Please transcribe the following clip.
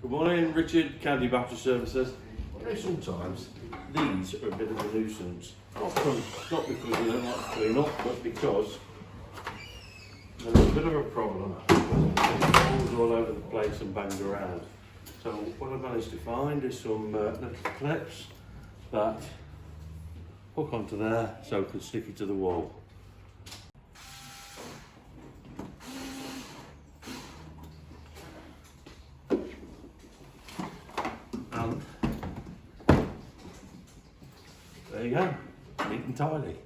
Good morning, Richard, County Battery Services. You know, sometimes these are a bit of a nuisance. Not because we don't like to clean up, but because they're a bit of a problem. Balls all over the place and banged around. So what I've managed to find is some little clips that hook onto there so I can stick it to the wall. And there you go, neat and tidy.